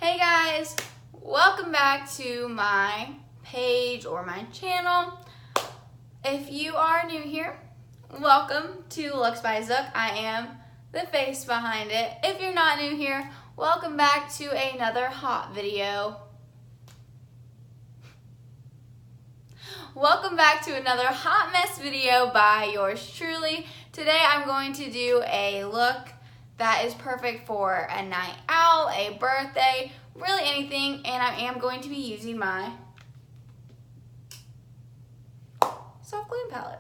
Hey guys, welcome back to my page or my channel. If you are new here, welcome to Looks by Zook. I am the face behind it. If you're not new here, welcome back to another hot video. Welcome back to another hot mess video by yours truly. Today I'm going to do a look that is perfect for a night out, a birthday, really anything, and I am going to be using my soft glam palette.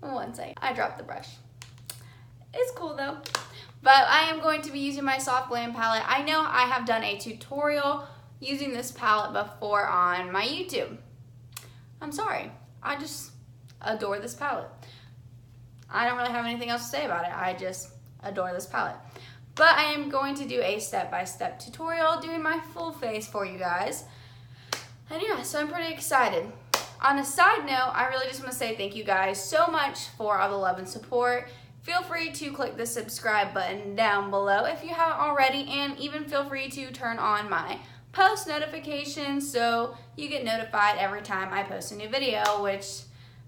One second, I dropped the brush. It's cool though. But I am going to be using my soft glam palette. I know I have done a tutorial using this palette before on my YouTube. I'm sorry, I just adore this palette. I don't really have anything else to say about it. I just adore this palette. But I am going to do a step-by-step tutorial doing my full face for you guys. And yeah, so I'm pretty excited. On a side note, I really just want to say thank you guys so much for all the love and support. Feel free to click the subscribe button down below if you haven't already, and even feel free to turn on my post notifications so you get notified every time I post a new video, which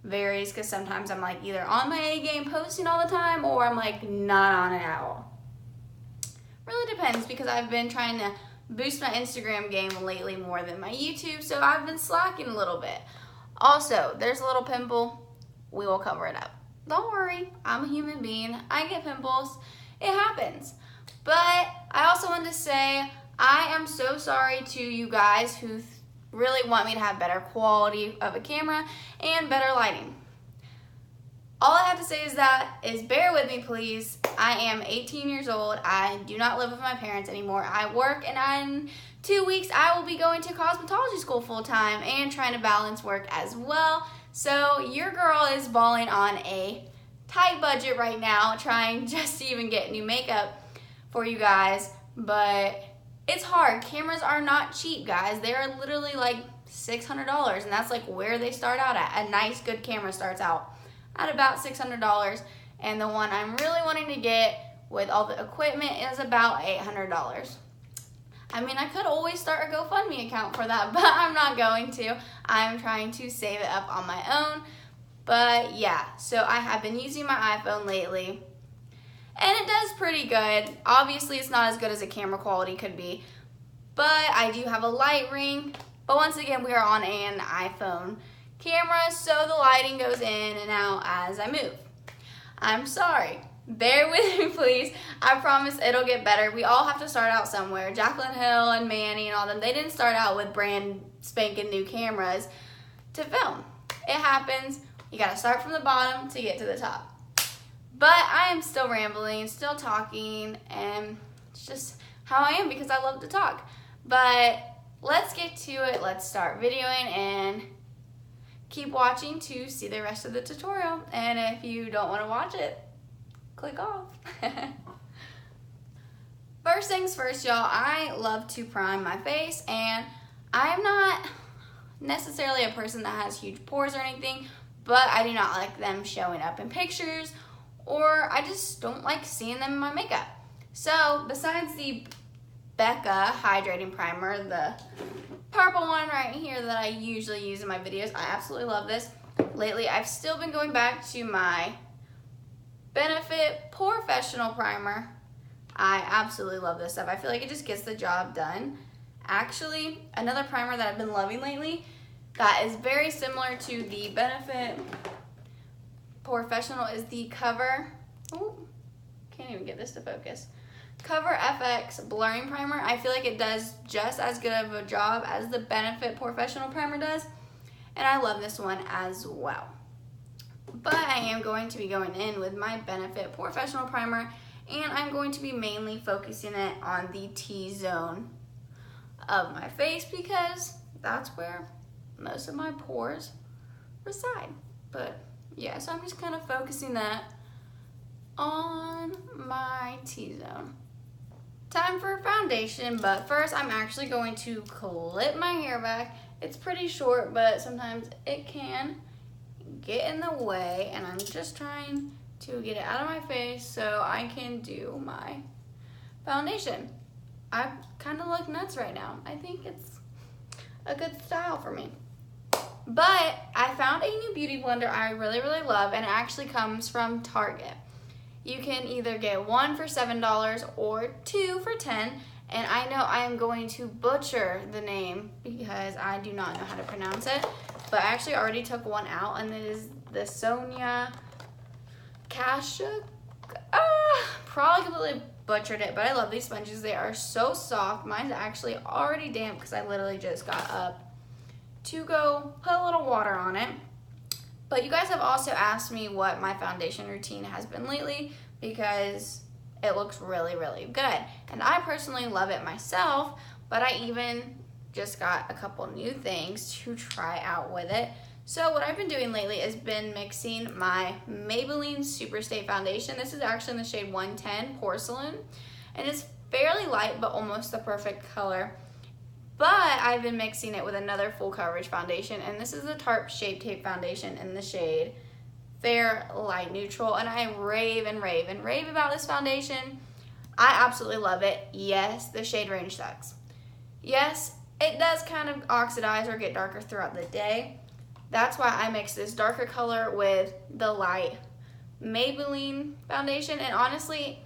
varies because sometimes I'm like either on my A game posting all the time or I'm like not on it at all. Really depends because I've been trying to boost my Instagram game lately more than my YouTube, so I've been slacking a little bit. Also, there's a little pimple. We will cover it up. Don't worry, I'm a human being. I get pimples. It happens. But I also wanted to say I am so sorry to you guys who really want me to have better quality of a camera and better lighting. All I have to say is bear with me, please. I am 18 years old. I do not live with my parents anymore. I work, and in 2 weeks I will be going to cosmetology school full time and trying to balance work as well. So your girl is balling on a tight budget right now, trying just to even get new makeup for you guys. But it's hard. Cameras are not cheap, guys. They're literally like $600, and that's like where they start out at. A nice, good camera starts out at about $600, and the one I'm really wanting to get with all the equipment is about $800. I mean, I could always start a GoFundMe account for that, but I'm not going to. I'm trying to save it up on my own. But yeah, so I have been using my iPhone lately, and it does pretty good. Obviously, it's not as good as a camera quality could be, but I do have a light ring. But once again, we are on an iPhone camera, so the lighting goes in and out as I move. I'm sorry. Bear with me, please. I promise it'll get better. We all have to start out somewhere. Jaclyn Hill and Manny and all them, they didn't start out with brand spanking new cameras to film. It happens. You gotta start from the bottom to get to the top. But I am still rambling, still talking, and it's just how I am because I love to talk. But let's get to it. Let's start videoing and keep watching to see the rest of the tutorial. And if you don't want to watch it, click off. First things first, y'all, I love to prime my face, and I'm not necessarily a person that has huge pores or anything, but I do not like them showing up in pictures, or I just don't like seeing them in my makeup. So besides the Becca hydrating primer, the purple one right here that I usually use in my videos, I absolutely love this. Lately, I've still been going back to my Benefit Professional Primer. I absolutely love this stuff. I feel like it just gets the job done. Actually, another primer that I've been loving lately that is very similar to the Benefit Professional is the Cover, can't even get this to focus. Cover FX Blurring Primer. I feel like it does just as good of a job as the Benefit Professional Primer does, and I love this one as well. But I am going to be going in with my Benefit Professional Primer, and I'm going to be mainly focusing it on the T-zone of my face because that's where most of my pores reside. But yeah, so I'm just kind of focusing that on my T-zone. Time for foundation, but first I'm actually going to clip my hair back. It's pretty short, but sometimes it can get in the way, and I'm just trying to get it out of my face so I can do my foundation. I kind of look nuts right now. I think it's a good style for me. But I found a new beauty blender I really, really love, and it actually comes from Target. You can either get one for $7 or two for $10. And I know I am going to butcher the name because I do not know how to pronounce it. But I actually already took one out, and it is the Sonia Kasha. Probably completely butchered it, but I love these sponges. They are so soft. Mine's actually already damp because I literally just got up to go put a little water on it. But you guys have also asked me what my foundation routine has been lately because it looks really, really good. And I personally love it myself, but I even just got a couple new things to try out with it. So what I've been doing lately has been mixing my Maybelline Superstay Foundation. This is actually in the shade 110 Porcelain, and it's fairly light but almost the perfect color. But I've been mixing it with another full coverage foundation, and this is the Tarte Shape Tape Foundation in the shade Fair Light Neutral, and I rave and rave and rave about this foundation. I absolutely love it. Yes, the shade range sucks. Yes, it does kind of oxidize or get darker throughout the day. That's why I mix this darker color with the light Maybelline foundation, and honestly,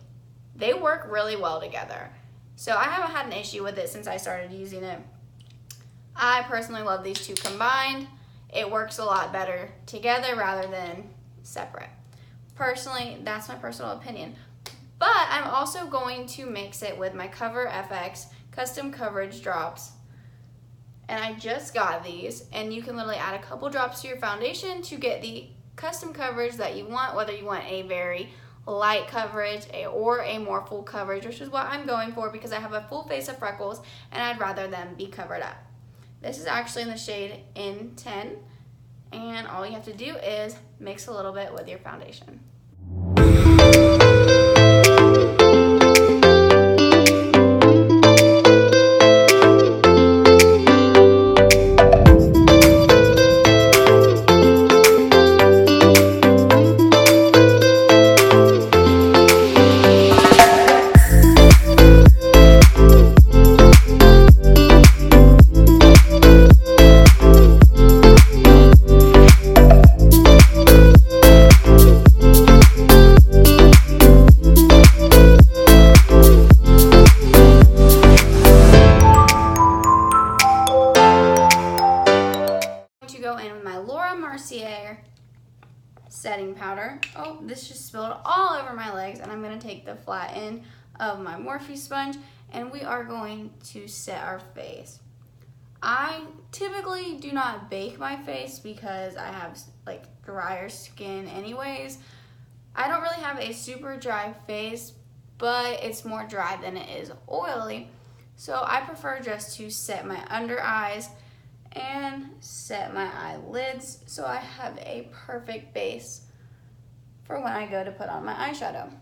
they work really well together. So I haven't had an issue with it since I started using it. I personally love these two combined. It works a lot better together rather than separate. Personally, that's my personal opinion. But I'm also going to mix it with my Cover FX Custom Coverage Drops. And I just got these, and you can literally add a couple drops to your foundation to get the custom coverage that you want, whether you want a very light coverage or a more full coverage, which is what I'm going for because I have a full face of freckles and I'd rather them be covered up. This is actually in the shade N10, and all you have to do is mix a little bit with your foundation. Setting powder. Oh, this just spilled all over my legs, and I'm going to take the flat end of my Morphe sponge, and we are going to set our face. I typically do not bake my face because I have like drier skin anyways. I don't really have a super dry face, but it's more dry than it is oily. So I prefer just to set my under eyes and set my eyelids so I have a perfect base for when I go to put on my eyeshadow.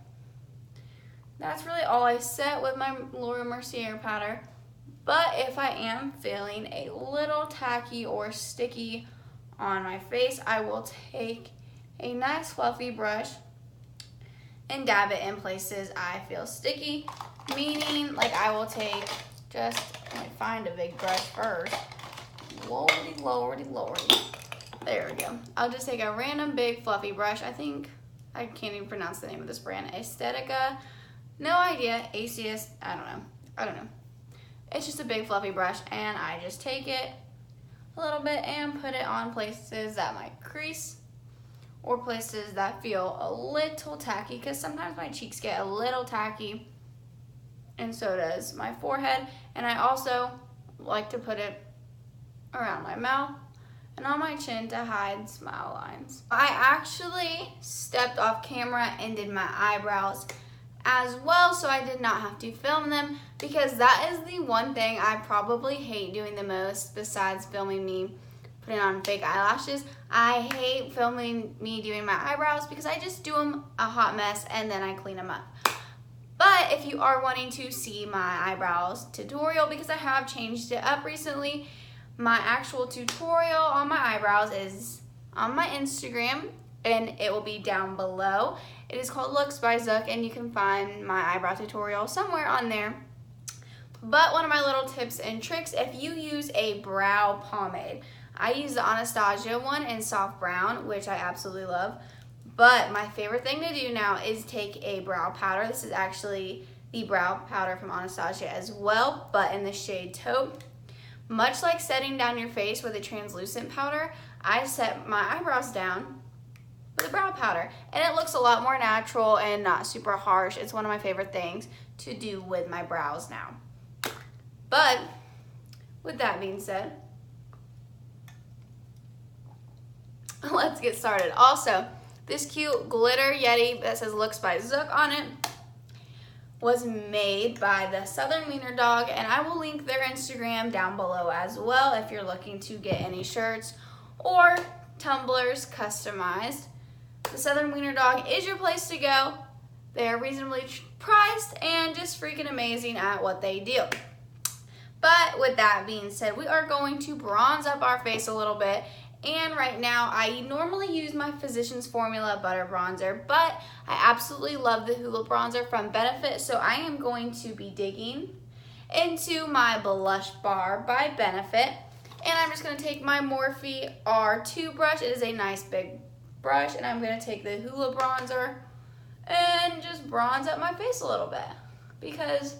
That's really all I set with my Laura Mercier powder, but if I am feeling a little tacky or sticky on my face, I will take a nice fluffy brush and dab it in places I feel sticky, meaning like I will take just, let me find a big brush first. Lordy, lordy, lordy. There we go. I'll just take a random big fluffy brush. I think, I can't even pronounce the name of this brand. Aesthetica. No idea. ACS. I don't know. It's just a big fluffy brush, and I just take it a little bit and put it on places that might crease or places that feel a little tacky, because sometimes my cheeks get a little tacky, and so does my forehead. And I also like to put it around my mouth and on my chin to hide smile lines. I actually stepped off camera and did my eyebrows as well, so I did not have to film them, because that is the one thing I probably hate doing the most besides filming me putting on fake eyelashes. I hate filming me doing my eyebrows because I just do them a hot mess and then I clean them up. But if you are wanting to see my eyebrows tutorial, because I have changed it up recently, my actual tutorial on my eyebrows is on my Instagram, and it will be down below. It is called Looks by Zook, and you can find my eyebrow tutorial somewhere on there. But one of my little tips and tricks, if you use a brow pomade, I use the Anastasia one in soft brown, which I absolutely love. But my favorite thing to do now is take a brow powder. This is actually the brow powder from Anastasia as well, but in the shade Taupe. Much like setting down your face with a translucent powder, I set my eyebrows down with a brow powder, and it looks a lot more natural and not super harsh. It's one of my favorite things to do with my brows now. But with that being said, let's get started. Also, this cute glitter Yeti that says Looks by Zook on it was made by the Southern Wiener Dog, and I will link their Instagram down below as well if you're looking to get any shirts or tumblers customized. The Southern Wiener Dog is your place to go. They're reasonably priced and just freaking amazing at what they do. But with that being said, we are going to bronze up our face a little bit. And right now, I normally use my Physicians Formula Butter Bronzer, but I absolutely love the Hoola Bronzer from Benefit, so I am going to be digging into my blush bar by Benefit. And I'm just going to take my Morphe R2 brush. It is a nice big brush, and I'm going to take the Hoola Bronzer and just bronze up my face a little bit because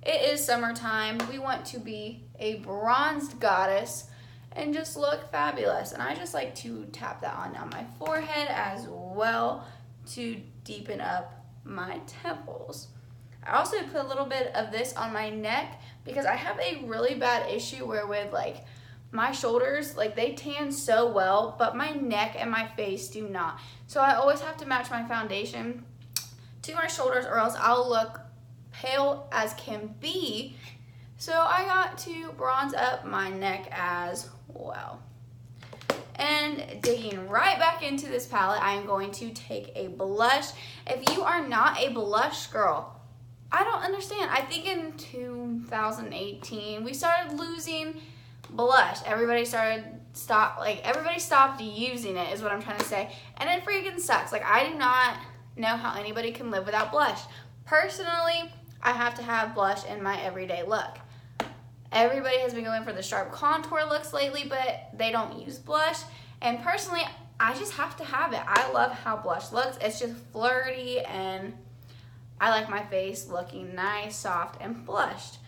it is summertime. We want to be a bronzed goddess and just look fabulous. And I just like to tap that on my forehead as well to deepen up my temples. I also put a little bit of this on my neck because I have a really bad issue where with like my shoulders, like they tan so well, but my neck and my face do not. So I always have to match my foundation to my shoulders or else I'll look pale as can be. So I got to bronze up my neck as well. And digging right back into this palette, I am going to take a blush. If you are not a blush girl, I don't understand. I think in 2018, we started losing blush. Everybody stopped using it is what I'm trying to say. And it freaking sucks. Like, I do not know how anybody can live without blush. Personally, I have to have blush in my everyday look. Everybody has been going for the sharp contour looks lately, but they don't use blush. And personally, I just have to have it. I love how blush looks. It's just flirty, and I like my face looking nice, soft, and blushed.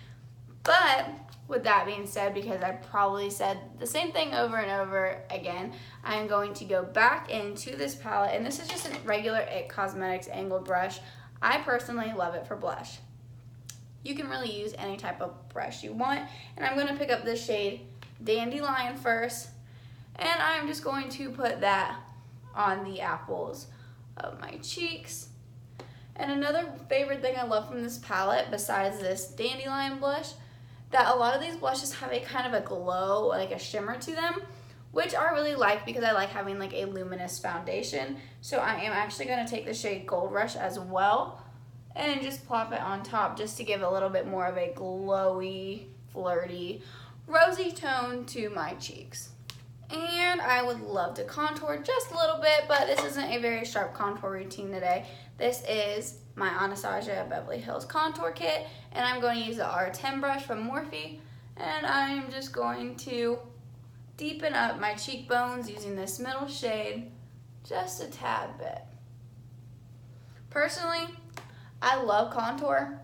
But with that being said, because I probably said the same thing over and over again, I am going to go back into this palette, and this is just a regular IT Cosmetics angled brush. I personally love it for blush. You can really use any type of brush you want, and I'm going to pick up this shade Dandelion first, and I'm just going to put that on the apples of my cheeks. And another favorite thing I love from this palette, besides this Dandelion blush, that a lot of these blushes have a kind of a glow, like a shimmer to them, which I really like because I like having like a luminous foundation. So I am actually going to take the shade Gold Rush as well and just plop it on top just to give a little bit more of a glowy, flirty, rosy tone to my cheeks. And I would love to contour just a little bit, but this isn't a very sharp contour routine today. This is my Anastasia Beverly Hills Contour Kit, and I'm going to use the R10 brush from Morphe, and I'm just going to deepen up my cheekbones using this middle shade just a tad bit. Personally, I love contour,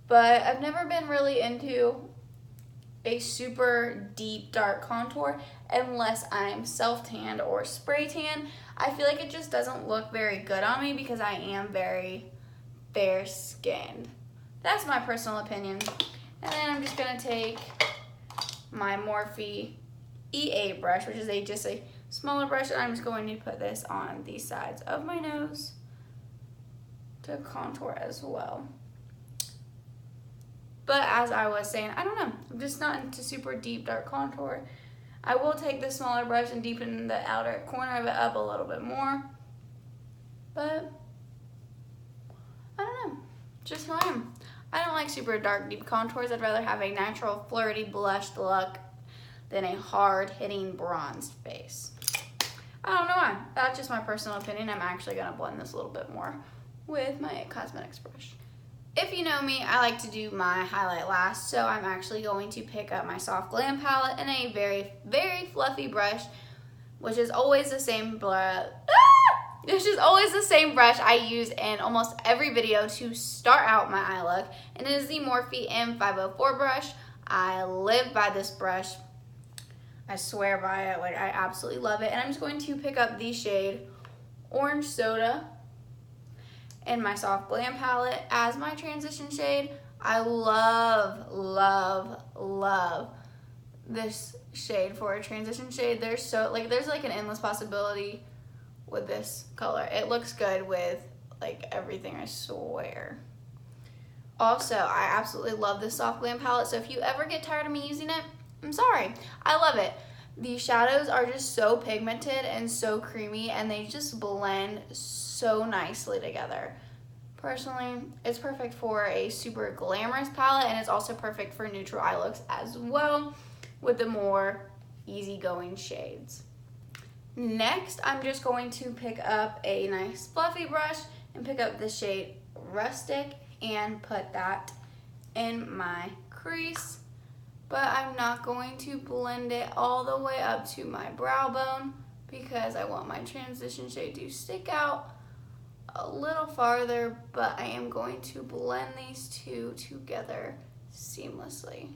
but I've never been really into a super deep dark contour unless I'm self-tanned or spray tan. I feel like it just doesn't look very good on me because I am very fair skinned. That's my personal opinion. And then I'm just gonna take my Morphe E8 brush, which is just a smaller brush, and I'm just going to put this on the sides of my nose to contour as well. But as I was saying, I don't know, I'm just not into super deep dark contour. I will take the smaller brush and deepen the outer corner of it up a little bit more. But I don't know, just who I am. I don't like super dark deep contours. I'd rather have a natural flirty blushed look than a hard hitting bronzed face. I don't know why. That's just my personal opinion. I'm actually gonna blend this a little bit more with my Cosmetics brush. If you know me, I like to do my highlight last, so I'm actually going to pick up my Soft Glam palette and a very, very fluffy brush, which is always the same brush. Which is always the same brush I use in almost every video to start out my eye look, and it is the Morphe M504 brush. I live by this brush. I swear by it. Like, I absolutely love it. And I'm just going to pick up the shade Orange Soda in my Soft Glam palette as my transition shade. I love, love, love this shade for a transition shade. There's like an endless possibility with this color. It looks good with like everything, I swear. Also, I absolutely love this Soft Glam palette, so if you ever get tired of me using it, I'm sorry. I love it. The shadows are just so pigmented and so creamy, and they just blend so nicely together. Personally, it's perfect for a super glamorous palette, and it's also perfect for neutral eye looks as well with the more easygoing shades. Next, I'm just going to pick up a nice fluffy brush and pick up the shade Rustic and put that in my crease. But I'm not going to blend it all the way up to my brow bone because I want my transition shade to stick out a little farther, but I am going to blend these two together seamlessly.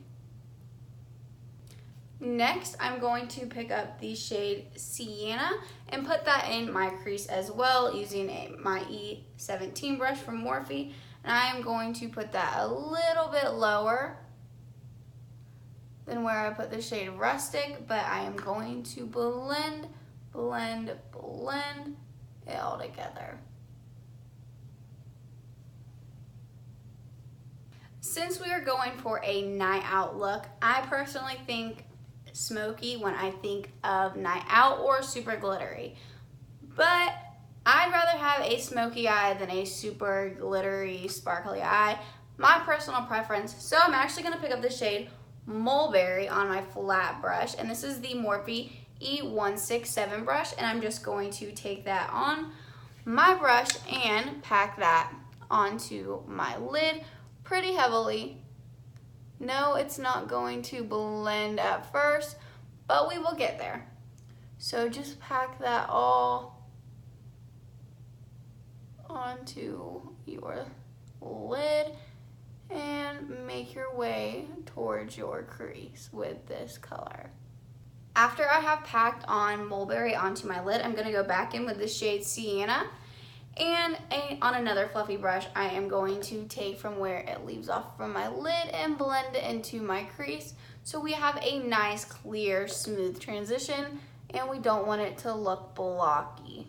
Next, I'm going to pick up the shade Sienna and put that in my crease as well using my E17 brush from Morphe. And I am going to put that a little bit lower than where I put the shade Rustic, but I am going to blend, blend, blend it all together. Since we are going for a night out look, I personally think smoky when I think of night out or super glittery. But I'd rather have a smoky eye than a super glittery, sparkly eye. My personal preference. So I'm actually going to pick up the shade Mulberry on my flat brush. And this is the Morphe E167 brush. And I'm just going to take that on my brush and pack that onto my lid pretty heavily. No, it's not going to blend at first, but we will get there. So just pack that all onto your lid and make your way towards your crease with this color. After I have packed on Mulberry onto my lid, I'm going to go back in with the shade Sienna. And on another fluffy brush, I am going to take from where it leaves off from my lid and blend it into my crease. So we have a nice, clear, smooth transition, and we don't want it to look blocky.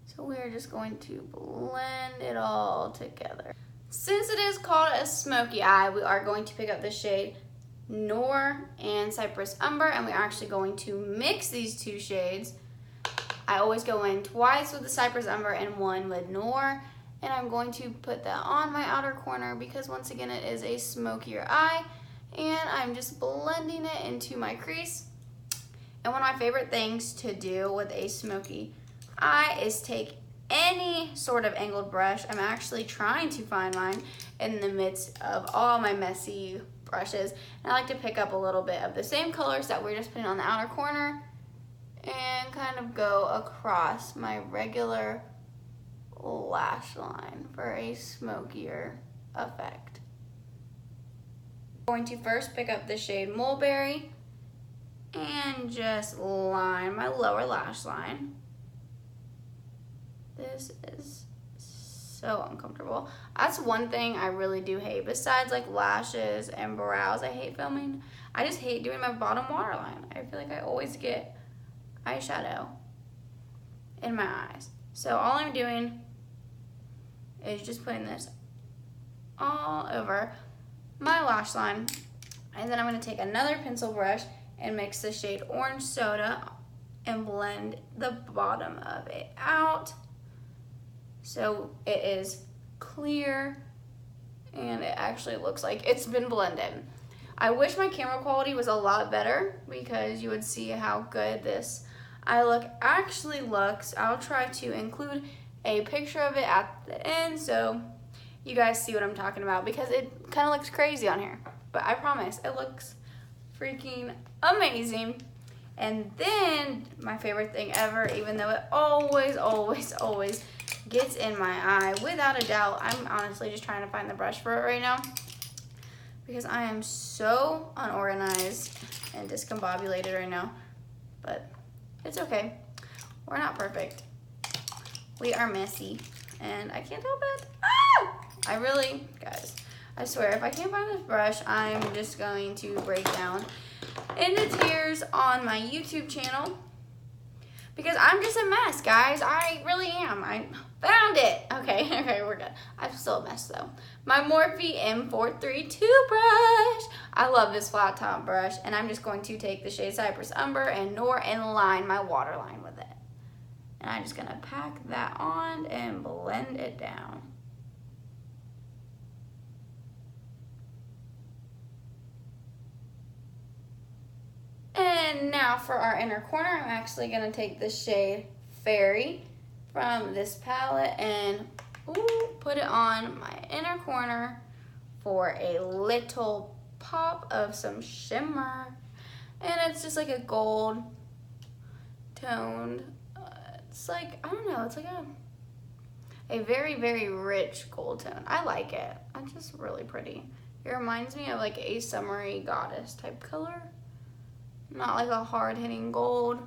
So we're just going to blend it all together. Since it is called a smoky eye, we are going to pick up the shade Noir and Cypress Umber, and we're actually going to mix these two shades. I always go in twice with the Cypress Umber and one with Noir, and I'm going to put that on my outer corner because once again it is a smokier eye, and I'm just blending it into my crease. And one of my favorite things to do with a smoky eye is take any sort of angled brush. I'm actually trying to find mine in the midst of all my messy brushes, and I like to pick up a little bit of the same colors that we're just putting on the outer corner and kind of go across my regular lash line for a smokier effect. I'm going to first pick up the shade Mulberry and just line my lower lash line. This is so uncomfortable. That's one thing I really do hate. Besides like lashes and brows, I hate filming. I just hate doing my bottom waterline. I feel like I always get eyeshadow in my eyes. So all I'm doing is just putting this all over my lash line, and then I'm going to take another pencil brush and mix the shade Orange Soda and blend the bottom of it out so it is clear and it actually looks like it's been blended. I wish my camera quality was a lot better because you would see how good this eye look actually looks. I'll try to include a picture of it at the end, so you guys see what I'm talking about because it kind of looks crazy on here. But I promise, it looks freaking amazing. And then my favorite thing ever, even though it always, always, always gets in my eye, without a doubt, I'm honestly just trying to find the brush for it right now because I am so unorganized and discombobulated right now. But it's okay. We're not perfect. We are messy, and I can't help it. Ah! I really, guys, I swear, if I can't find this brush, I'm just going to break down into tears on my YouTube channel because I'm just a mess, guys. I really am. I found it. Okay, okay, we're good. I'm still a mess, though. My Morphe M432 brush. I love this flat top brush, and I'm just going to take the shade Cypress Umber and Noor and line my waterline with it. And I'm just gonna pack that on and blend it down. And now for our inner corner, I'm actually gonna take the shade Fairy from this palette and put it on my inner corner for a little pop of some shimmer. And it's just like a gold toned, it's like, I don't know, it's like a very, very rich gold tone. I like it. It's just really pretty. It reminds me of like a summery goddess type color. Not like a hard-hitting gold.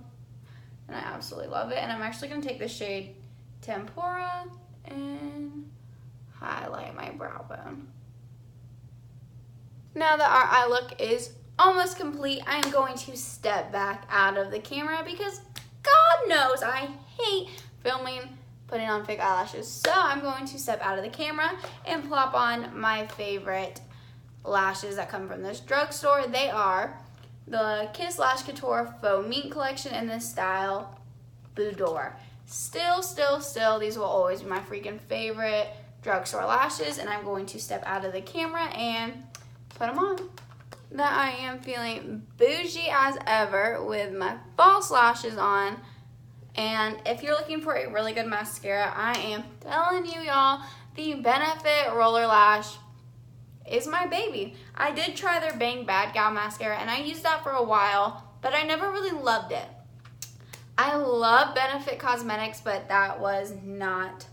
And I absolutely love it. And I'm actually going to take the shade Tempura and highlight my brow bone. Now that our eye look is almost complete, I'm going to step back out of the camera because God knows I hate filming, putting on fake eyelashes. So I'm going to step out of the camera and plop on my favorite lashes that come from this drugstore. They are the Kiss Lash Couture Faux Mink Collection in this style, Boudoir. Still, these will always be my freaking favorite drugstore lashes, and I'm going to step out of the camera and put them on. That I am feeling bougie as ever with my false lashes on. And if you're looking for a really good mascara, I am telling you, y'all, the Benefit Roller Lash is my baby. I did try their Bang Bad Gal mascara, and I used that for a while, but I never really loved it. I love Benefit Cosmetics, but that was not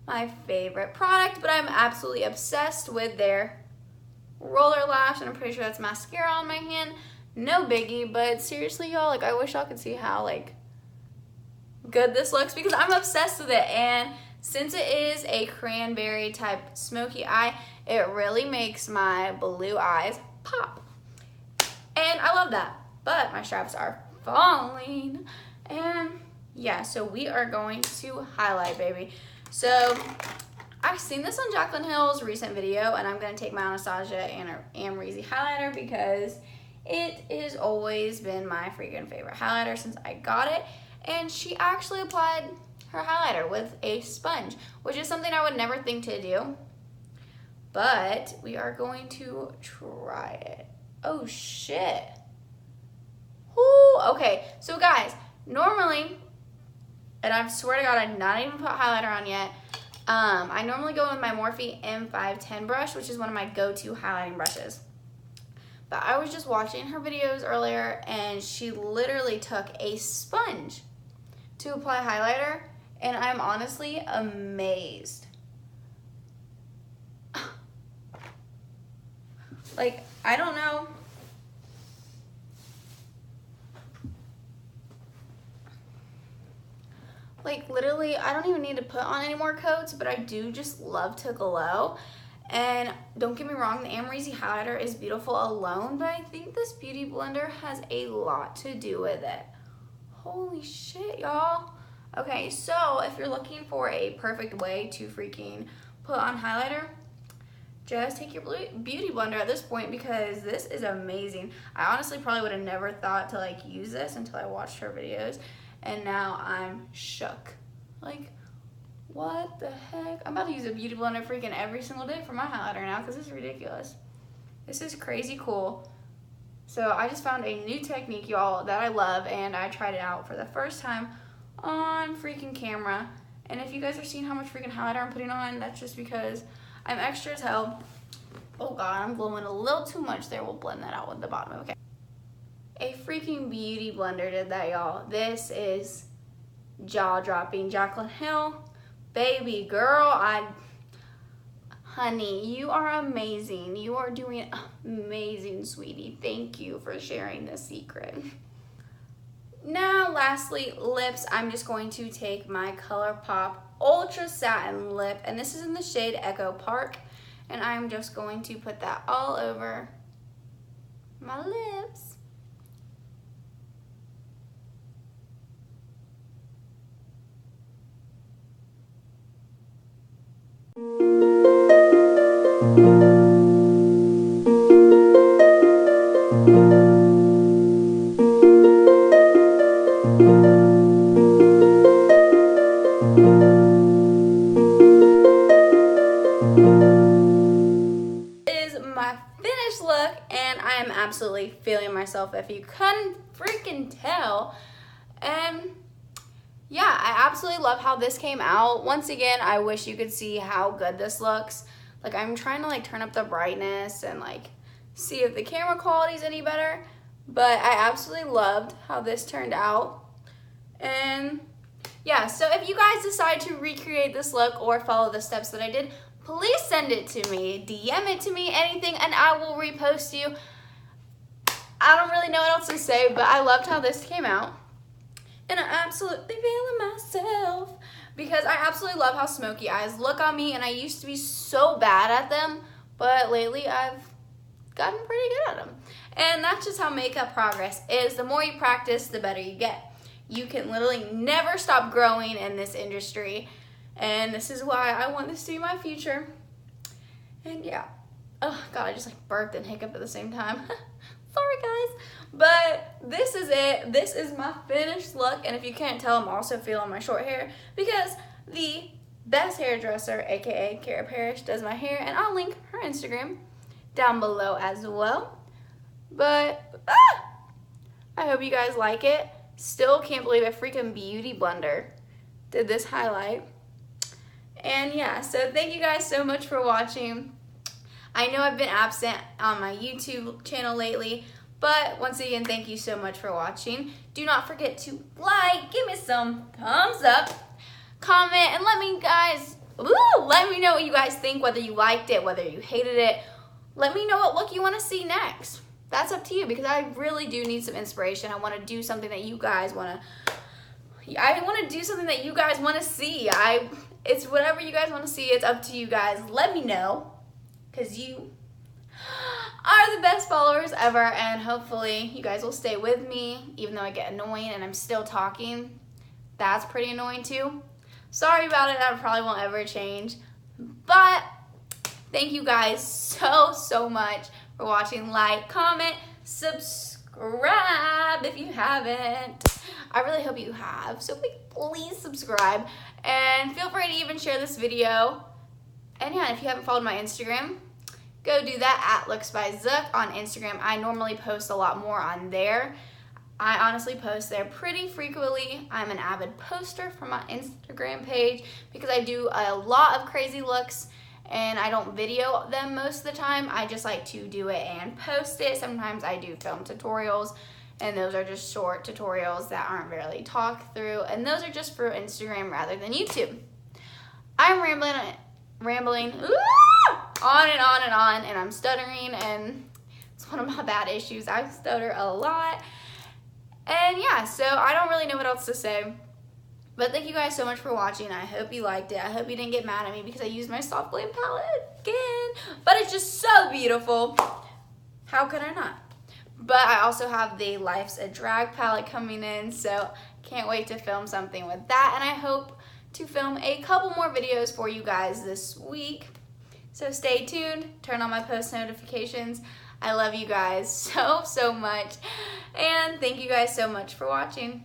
my favorite product, but I'm absolutely obsessed with their roller lash, and I'm pretty sure that's mascara on my hand. No biggie, but seriously, y'all, like, I wish y'all could see how, like, good this looks because I'm obsessed with it. And since it is a cranberry type smoky eye, it really makes my blue eyes pop. And I love that. But my straps are falling. And yeah, so we are going to highlight, baby. So I've seen this on Jaclyn Hill's recent video, and I'm going to take my Anastasia and Amrezy highlighter because it has always been my freaking favorite highlighter since I got it. And she actually applied her highlighter with a sponge, which is something I would never think to do. But we are going to try it. Oh, shit. Ooh, okay, so guys, normally, and I swear to God, I did not even put highlighter on yet. I normally go with my Morphe M510 brush, which is one of my go-to highlighting brushes. But I was just watching her videos earlier, and she literally took a sponge to apply highlighter, and I'm honestly amazed. Like, I don't know. Like, literally, I don't even need to put on any more coats, but I do just love to glow. And don't get me wrong, the Amrezy highlighter is beautiful alone, but I think this beauty blender has a lot to do with it. Holy shit, y'all. Okay, so if you're looking for a perfect way to freaking put on highlighter, just take your beauty blender at this point because this is amazing. I honestly probably would have never thought to like use this until I watched her videos, and now I'm shook. Like, what the heck? I'm about to use a beauty blender freaking every single day for my highlighter now because this is ridiculous. This is crazy cool. So I just found a new technique, y'all, that I love, and I tried it out for the first time on freaking camera. And if you guys are seeing how much freaking highlighter I'm putting on, that's just because I'm extra as hell. Oh God, I'm glowing a little too much there. We'll blend that out with the bottom, okay? A freaking beauty blender did that, y'all. This is jaw-dropping. Jaclyn Hill, baby girl, honey, you are amazing. You are doing amazing, sweetie. Thank you for sharing this secret. Now, lastly, lips. I'm just going to take my ColourPop Ultra Satin Lip, and this is in the shade Echo Park, and I'm just going to put that all over my lips. Look, and I am absolutely feeling myself, if you couldn't freaking tell. And yeah, I absolutely love how this came out. Once again, I wish you could see how good this looks. Like, I'm trying to like turn up the brightness and like see if the camera quality is any better, but I absolutely loved how this turned out. And yeah, so if you guys decide to recreate this look or follow the steps that I did, please send it to me, DM it to me, anything, and I will repost you. I don't really know what else to say, but I loved how this came out. And I'm absolutely feeling myself because I absolutely love how smoky eyes look on me, and I used to be so bad at them, but lately I've gotten pretty good at them. And that's just how makeup progress is. The more you practice, the better you get. You can literally never stop growing in this industry. And this is why I want this to be my future. And yeah. Oh God, I just like burped and hiccuped at the same time. Sorry guys. But this is it. This is my finished look. And if you can't tell, I'm also feeling my short hair because the best hairdresser, aka Kara Parrish, does my hair. And I'll link her Instagram down below as well. But I hope you guys like it. Still can't believe a freaking beauty blender did this highlight. And yeah, so thank you guys so much for watching. I know I've been absent on my YouTube channel lately, but once again, thank you so much for watching. Do not forget to like, give me some thumbs up, comment, and let me know what you guys think, whether you liked it, whether you hated it. Let me know what look you want to see next. That's up to you because I really do need some inspiration. I want to do something that you guys want to see. It's whatever you guys want to see. It's up to you guys. Let me know because you are the best followers ever, and hopefully you guys will stay with me even though I get annoying and I'm still talking. That's pretty annoying too. Sorry about it. That probably won't ever change. But thank you guys so much for watching. Like, comment, subscribe if you haven't. I really hope you have. So please subscribe. And feel free to even share this video. And yeah, if you haven't followed my Instagram, go do that at looksbyzook on Instagram. I normally post a lot more on there. I honestly post there pretty frequently. I'm an avid poster for my Instagram page because I do a lot of crazy looks and I don't video them most of the time. I just like to do it and post it. Sometimes I do film tutorials, and those are just short tutorials that aren't really talked through, and those are just for Instagram rather than YouTube. I'm rambling on and on, and I'm stuttering, and it's one of my bad issues. I stutter a lot, and yeah, so I don't really know what else to say. But thank you guys so much for watching. I hope you liked it. I hope you didn't get mad at me because I used my soft glam palette again. But it's just so beautiful. How could I not? But I also have the Life's a Drag palette coming in, so can't wait to film something with that. And I hope to film a couple more videos for you guys this week. So stay tuned, turn on my post notifications. I love you guys so much. And thank you guys so much for watching.